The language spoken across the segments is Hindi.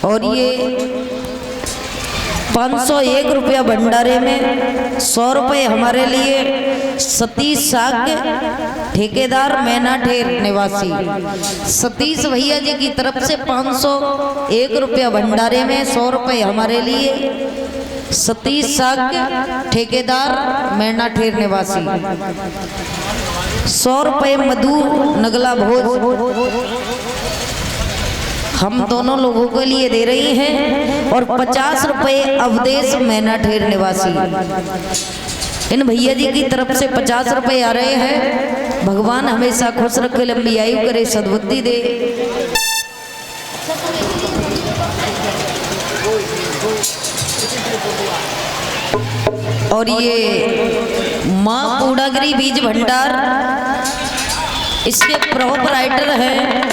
और ये 501 रुपया भंडारे में, 100 रुपये हमारे लिए सतीश साग ठेकेदार मैनाठेर निवासी सतीश भैया जी की तरफ से 501 रुपया भंडारे में, 100 रुपये हमारे लिए सतीश साग ठेकेदार मैनाठेर निवासी, 100 रुपये मधु नगला भोज हम दोनों लोगों के लिए दे रही हैं, और 50 रुपये अवधेश मैनाठेर निवासी। इन भैया जी की तरफ से 50 रुपये आ रहे हैं। भगवान हमेशा खुश रखे, लंबी आयु करे, सद्बुद्धि दे। और ये माँ कूड़ागिरी बीज भंडार, इसके प्रोपराइटर हैं,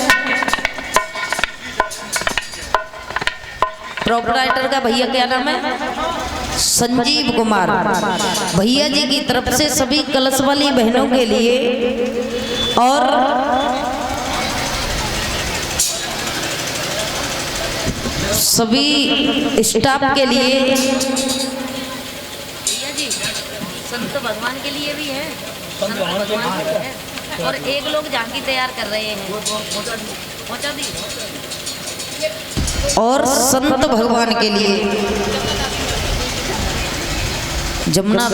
प्रोपराइटर का भैया क्या नाम है, संजीव कुमार। भैया जी की तरफ से सभी कलश वाली बहनों के लिए और सभी स्टाफ के लिए, भैया जी संत भगवान के लिए भी है, संत भगवान के लिए है। और एक लोग झांकी तैयार कर रहे हैं, पहुंचा दी। और संत भगवान के लिए जमुना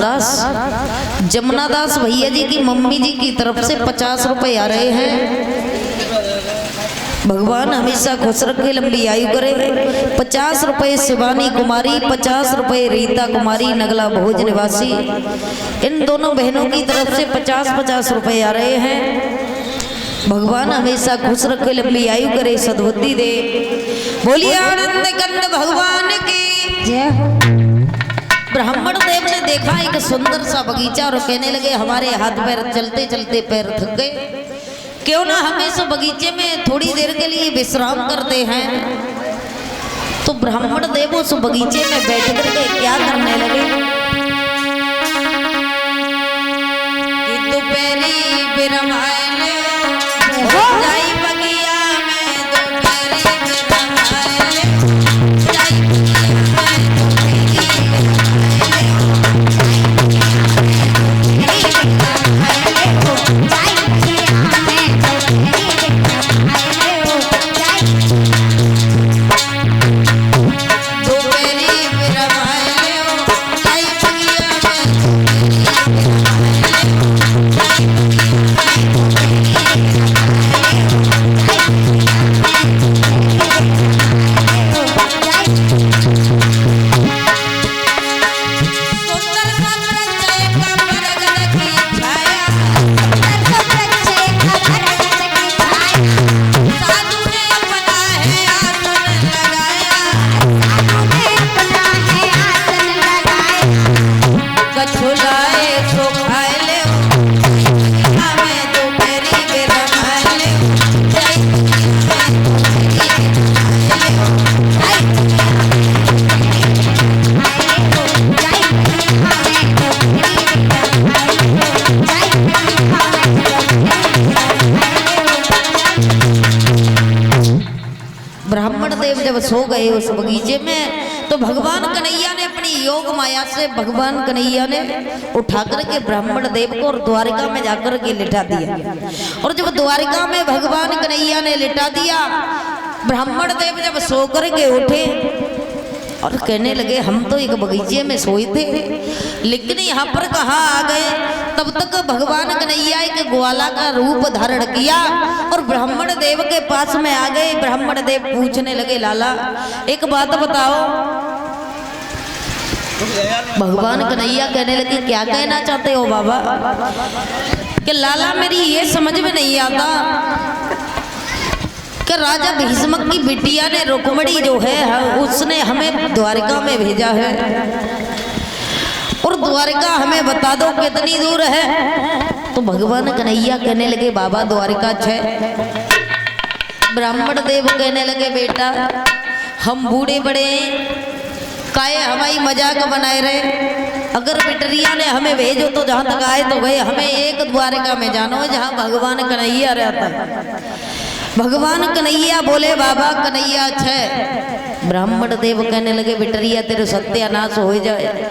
दास भैया जी की मम्मी जी की तरफ से 50 रुपये आ रहे हैं। भगवान हमेशा खुश रखे, लंबी आयु करे। 50 रुपये शिवानी कुमारी, 50 रुपये रीता कुमारी नगला भोज निवासी। इन दोनों बहनों की तरफ से 50-50 रुपये आ रहे हैं। भगवान हमेशा खुश रखे, लंबी आयु करे, सद्बुद्धि दे। बोलिए आनंद कंद भगवान की जय हो। ब्राह्मण देव ने देखा एक सुंदर सा बगीचा और कहने लगे हमारे हाथ पैर चलते चलते पैर थक गए, क्यों ना हम इस बगीचे में थोड़ी देर के लिए विश्राम करते हैं। तो ब्राह्मण देव उस बगीचे में बैठ करके क्या करने लगे कि दोपहरी बिरमाए ब्राह्मण देव जब सो गए उस बगीचे में, तो भगवान कन्हैया ने अपनी योग माया से भगवान कन्हैया ने उठा करके ब्राह्मण देव को और द्वारिका में जाकर के लिटा दिया। और जब द्वारिका में भगवान कन्हैया ने लिटा दिया, ब्राह्मण देव जब सो करके उठे और कहने लगे हम तो एक बगीचे में सोए थे, लेकिन यहाँ पर कहाँ आ गए। तब तक भगवान कन्हैया एक ग्वाला का रूप धारण किया और ब्राह्मण देव के पास में आ गए। ब्राह्मण देव पूछने लगे, लाला एक बात बताओ। भगवान कन्हैया कहने लगे, क्या कहना चाहते हो बाबा? कि लाला मेरी ये समझ में नहीं आता कि राजा भीष्मक की बिटिया ने रुक्मणी जो है उसने हमें द्वारिका में भेजा है, और द्वारिका हमें बता दो कितनी दूर है। तो भगवान कन्हैया कहने लगे, बाबा द्वारिका 6। ब्राह्मण देव कहने लगे, बेटा हम बूढ़े बड़े काहे हमारी मजाक बनाए रहे, अगर बिटरिया ने हमें भेजो तो जहाँ तक आए तो गए, हमें एक द्वारिका में जाना है जहाँ भगवान कन्हैया रहता है। भगवान कन्हैया बोले, बाबा कन्हैया 6। ब्राह्मण देव कहने लगे, बिटरिया तेरे सत्यानाश हो जाए,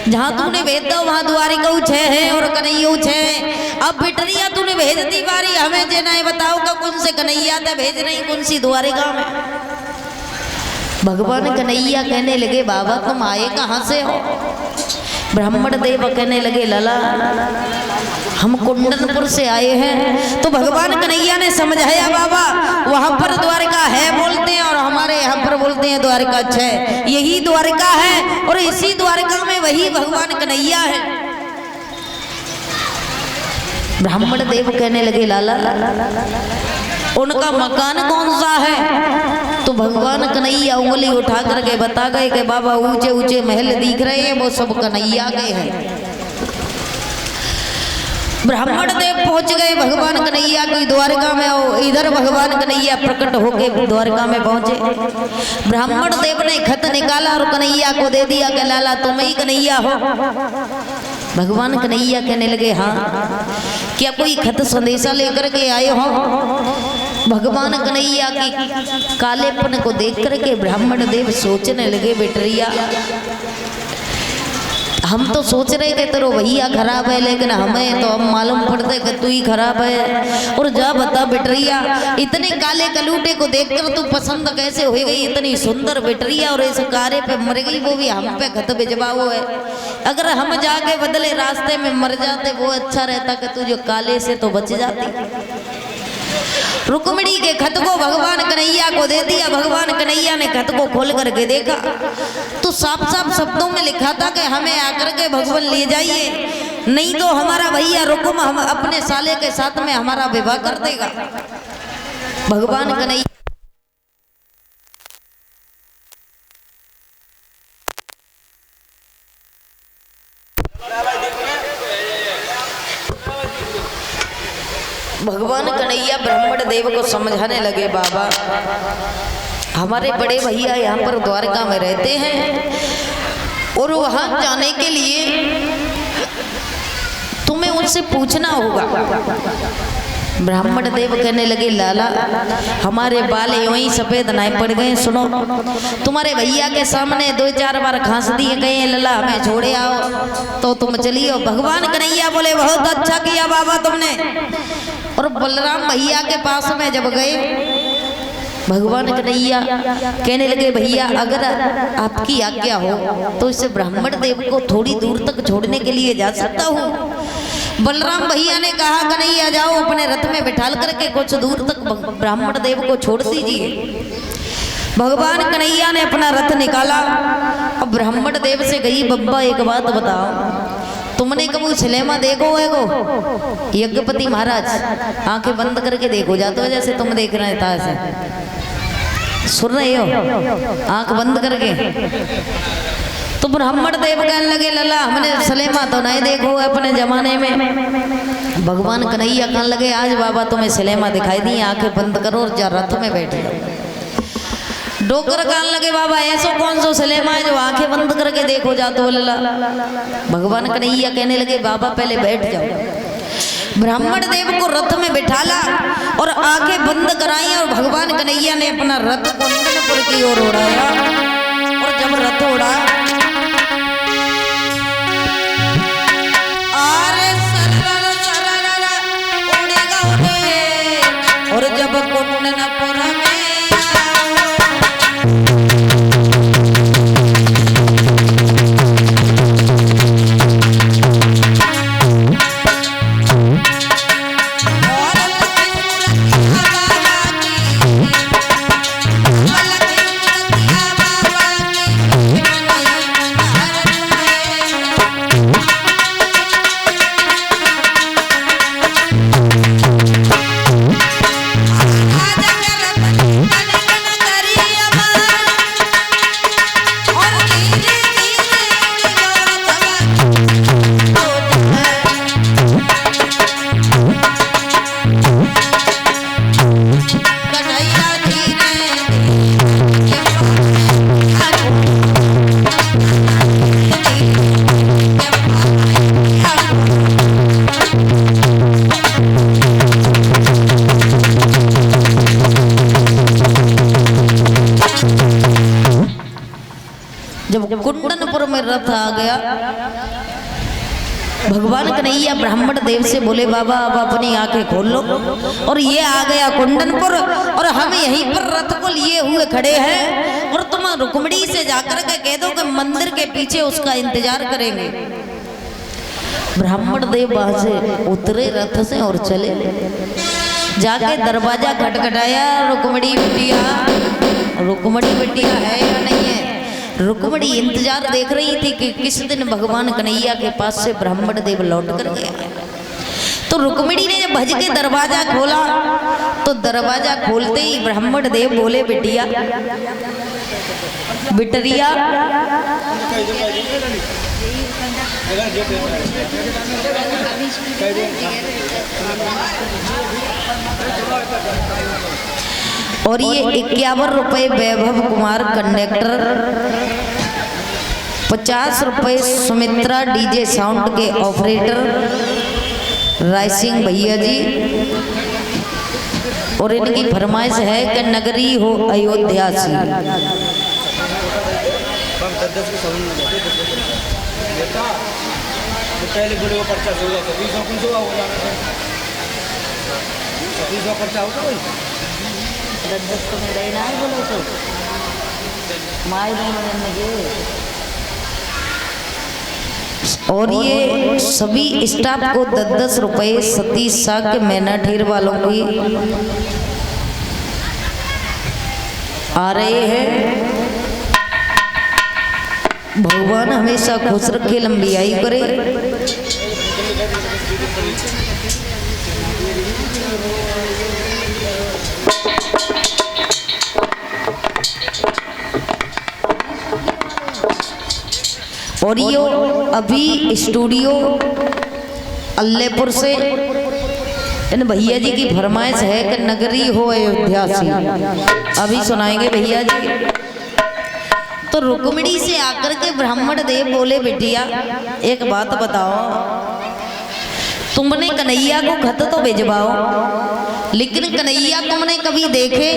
जहाँ तूने भेज दो वहाँ द्वारिका 6 है और कन्हैया 6। अब बिटरिया तूने भेज दी बारी हमें जे नहीं बताओ का कौन से कन्हैया था भेज नहीं कौन सी द्वारिका में। भगवान कन्हैया कहने लगे, बाबा तुम आए कहाँ से हो? ब्राह्मण देव कहने लगे, लाला हम कुंडनपुर से आए हैं। तो भगवान कन्हैया ने समझाया, बाबा वहां पर द्वारिका है बोलते हैं और हमारे यहाँ पर बोलते हैं द्वारिका 6। यही द्वारिका है और इसी द्वारिका में वही भगवान कन्हैया है। ब्राह्मण देव कहने लगे, लाला उनका मकान कौन सा है? तो भगवान कन्हैया उंगली उठा करके बता गए कि बाबा ऊंचे ऊंचे महल दिख रहे हैं वो सब कन्हैया के हैं। ब्राह्मण देव पहुंच गए भगवान कन्हैया की द्वारिका में, और इधर भगवान कन्हैया प्रकट होके द्वारिका में पहुंचे। ब्राह्मण देव ने खत निकाला और कन्हैया को दे दिया कि लाला तुम ही कन्हैया हो। भगवान कन्हैया कहने लगे, हाँ क्या कोई खत संदेशा लेकर के आए हो? भगवान कन्हैया की कालेपन को देख करके ब्राह्मण देव सोचने लगे, बिटरिया हम तो सोच रहे थे तेरो भैया खराब है, लेकिन हमें तो अब मालूम पड़ता है कि तू ही खराब है। और जा बता बिटरिया, इतने काले कलूटे को देखकर तू पसंद कैसे हो गई? इतनी सुंदर बिटरिया और इस कारे पे मर गई, वो भी हम पे खत भिजवाओ है। अगर हम जाके बदले रास्ते में मर जाते वो अच्छा रहता कि तू जो काले से तो बच जाती। रुक्मिणी के खत को भगवान कन्हैया को दे दिया। भगवान कन्हैया ने खत को खोल करके देखा तो साफ साफ शब्दों में लिखा था कि हमें आकर के भगवान ले जाइए, नहीं तो हमारा भैया रुकुम हम अपने साले के साथ में हमारा विवाह कर देगा। भगवान कन्हैया भगवान कन्हैया ब्राह्मण देव को समझाने लगे, बाबा हमारे बड़े भैया यहाँ पर द्वारका में रहते हैं और वहाँ जाने के लिए तुम्हें उनसे पूछना होगा। ब्राह्मण देव कहने लगे, लाला हमारे बाल यूं ही सफेद नहीं पड़ गए। सुनो, तुम्हारे भैया के सामने 2-4 बार खांस दिए गए, लला हमें छोड़े आओ तो तुम चलियो। भगवान कन्हैया बोले, बहुत अच्छा किया बाबा तुमने। और बलराम भैया के पास में जब गए, भगवान कन्हैया कहने लगे, भैया अगर आपकी आज्ञा हो तो इस ब्राह्मण देव को थोड़ी दूर तक छोड़ने के लिए जा सकता हूँ। बलराम भैया ने कहा, कन्हैया जाओ अपने रथ में बिठाल करके कुछ दूर तक ब्राह्मण देव को छोड़ दीजिए। भगवान कन्हैया ने अपना रथ निकाला। अब ब्राह्मण देव से कही, बब्बा एक बात बताओ, तुमने कभी सिनेमा देखो है को? यज्ञपति महाराज आंखें बंद करके देखो जाते हो जैसे तुम देख रहे था, ऐसे सुन रहे हो आंख बंद करके। तो ब्राह्मण देव कहने लगे, लला हमने सिनेमा तो नहीं देखो है अपने जमाने में। भगवान कन्हैया कहने लगे, आज बाबा तुम्हें सिनेमा दिखाई दी, आंखें बंद करो और जा रथ में बैठ जाओ। डोकर कहने लगे, बाबा ऐसा कौन सा सिनेमा है जो आंखें बंद करके देखो जाते हो लला? भगवान कन्हैया कहने लगे, बाबा पहले बैठ जाओ। ब्राह्मण देव को रथ में बिठाला और आंखें बंद कराई और भगवान कन्हैया ने अपना रथ कुंदनपुर की ओर उड़ाया। और जब रथ उड़ा और जब कुंदनपुर में जब कुंदनपुर में रथ आ गया, भगवान कन्हैया ब्राह्मण देव से बोले बाबा अब अपनी आंखें खोल लो। और ये आ गया कुंदनपुर और हम यहीं पर रथ को लिए हुए खड़े हैं और तुम रुक्मिणी से जाकर के कह दो कि मंदिर के पीछे उसका इंतजार करेंगे। ब्राह्मण देव वहां से उतरे रथ से और चले, जाके दरवाजा खटखटाया। रुक्मिणी बिटिया है या नहीं है? रुक्मिणी इंतजार देख रही थी कि किस दिन भगवान कन्हैया के पास से ब्राह्मण देव लौट कर गया। तो रुक्मिणी ने जब भज के दरवाजा खोला तो दरवाजा खोलते ही ब्राह्मण देव बोले बिटिया बिटरिया और ये 51 रुपए वैभव कुमार कंडक्टर, 50 रुपए सुमित्रा डीजे साउंड के ऑपरेटर राय सिंह भैया जी। और इनकी फरमाइश है कि नगरी हो अयोध्या सी। पहले बोले वो पर्चा हो जाता 20 हो जाना पर्चा होता भाई 10 तो मेरा ही ना बोलो तो माय और ये सभी स्टाफ को 10-10 रुपए सतीश शाह के मैना ठीर वालों की आ रहे हैं। भगवान हमेशा खुश रखे, लंबी आयु करे। और ये अभी स्टूडियो अल्लेपुर से इन भैया जी की फरमाइश है कि नगरी हो अयोध्या सी। अभी सुनाएंगे भैया जी। तो रुक्मिणी से आकर के ब्राह्मण देव बोले बिटिया एक बात बताओ, तुमने कन्हैया को खत तो भिजवाओ, लेकिन कन्हैया तुमने कभी देखे?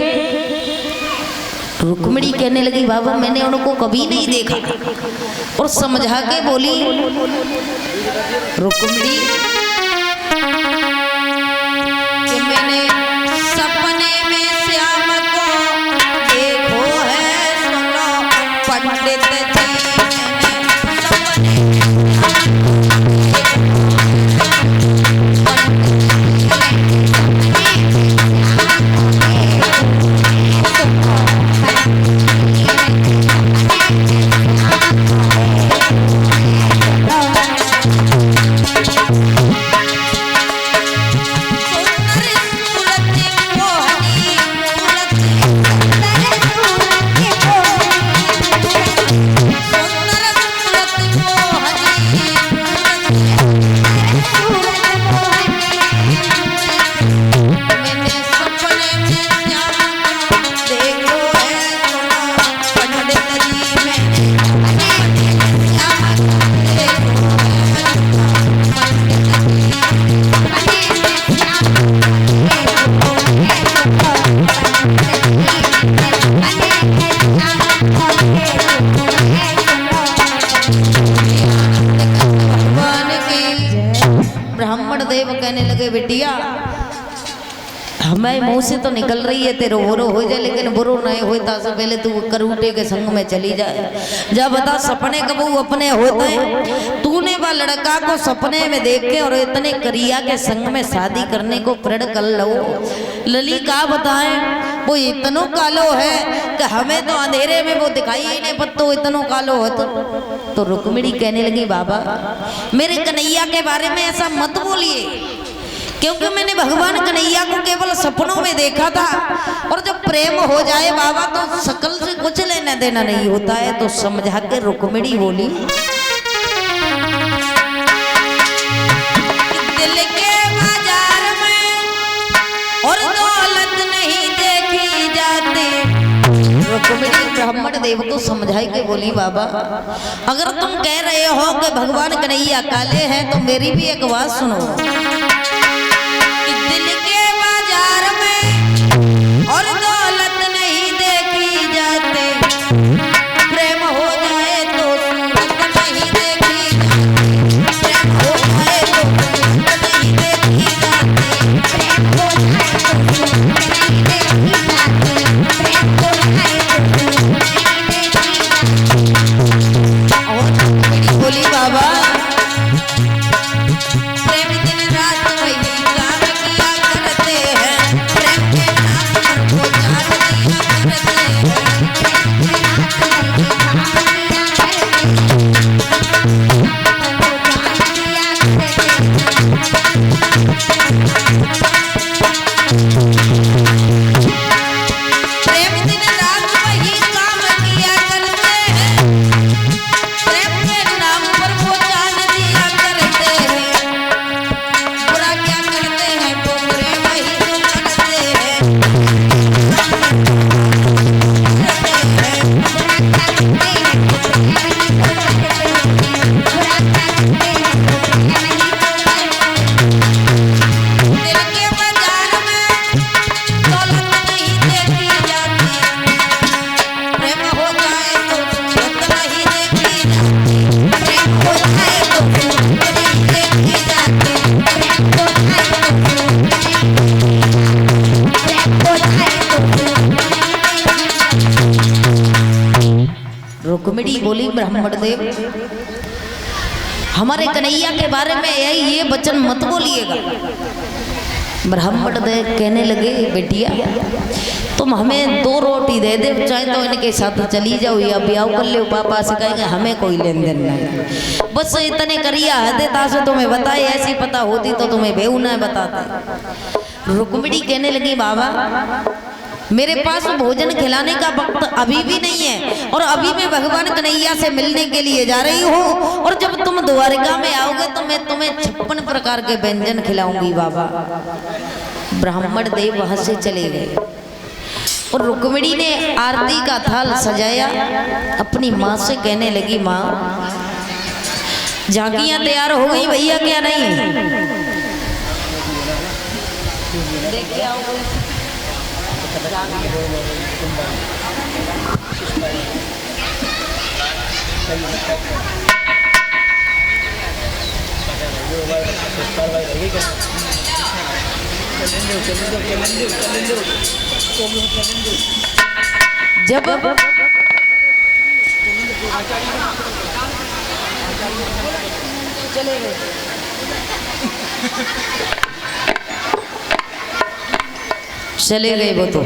रुक्मिणी कहने लगी बाबा मैंने उनको कभी नहीं देखा। और समझा के बोली रुक्मिणी कि मैंने सपने में श्याम को देखो है, सुनो पंडित जी मैं मुंह से तो निकल रही है तेरो बुरो हो जाए, लेकिन बुरो नहीं होता से पहले तू करूटे के संग में चली जाए। जा बता सपने कबू अपने होते हैं, तूने वह लड़का को सपने में देख के और इतने करिया के संग में शादी करने को प्रण कर लो। लली का बताए वो इतनो कालो है कि हमें तो अंधेरे में वो दिखाई ही नहीं पत्तो इतनो कालो हो। तो रुक्मिणी कहने लगी बाबा मेरे कन्हैया के बारे में ऐसा मत बोलिए, क्योंकि मैंने भगवान कन्हैया को केवल सपनों में देखा था, और जब प्रेम हो जाए बाबा तो शकल से कुछ लेना देना नहीं होता है। तो समझा के रुक्मिणी बोली दिल के बाजार में और दौलत नहीं देखी जाती। रुक्मिणी ब्राह्मण देव को समझाई के बोली बाबा अगर तुम कह रहे हो कि भगवान कन्हैया काले हैं तो मेरी भी एक बात सुनो। दिल के बाजार में और दौलत नहीं देखी जाते, प्रेम हो जाए तो सूरत नहीं देखी जाती, प्रेम हो जाए तो सूरत नहीं देखी जाती, प्रेम हो जाए तो सूरत नहीं देखी जाती, प्रेम हो जाए तो सूरत नहीं देखी जाती। और बोली बाबा प्रेम दिन रात वही काम किया करते हैं, प्रेम के नाम पर वो जान दिया करते हैं, प्रेम के नाम पर वो काम किया करते हैं, वो जान दिया करते हैं। प्रेम दिन रात वही काम किया करते हैं, प्रेम के नाम पर वो जान दिया करते हैं, बुरा क्या करते हैं तो प्रेम ही तो करते हैं, दिल के बाजार में दौलत नहीं देखी जाती, प्रेम हो जाए तो सूरत नहीं देखी जाती, प्रेम हो जाए तो सूरत नहीं देखी जाती, प्रेम हो जाए तो सूरत नहीं देखी जाती, प्रेम हो जाए तो सूरत नहीं देखी जाती। रुक्मिणी बोली ब्राह्मण देव हमारे कन्हैया के बारे में ये वचन मत बोलिएगा। ब्राह्मण देव कहने लगे बेटिया तुम हमें 2 रोटी दे दे, चाहे तो इनके साथ चली जाओ या ब्याह कर लो, पापा से कहेंगे हमें कोई लेन देन नहीं, बस इतने करिया है तासे तुम्हें बताए, ऐसी पता होती तो तुम्हें बेऊ न बताते। रुक्मिणी कहने लगी बाबा मेरे पास भोजन खिलाने का वक्त अभी भी नहीं है, और अभी मैं भगवान कन्हैया से मिलने के लिए जा रही हूँ, और जब तुम द्वारका में आओगे तो मैं तुम्हें 56 प्रकार के व्यंजन खिलाऊंगी बाबा। ब्राह्मण देव वहां से चले गए और रुक्मिणी ने आरती का थाल सजाया, अपनी माँ से कहने लगी माँ झांकियां तैयार हो गई भैया क्या नहीं? देख के आओ जब चले गए वो तो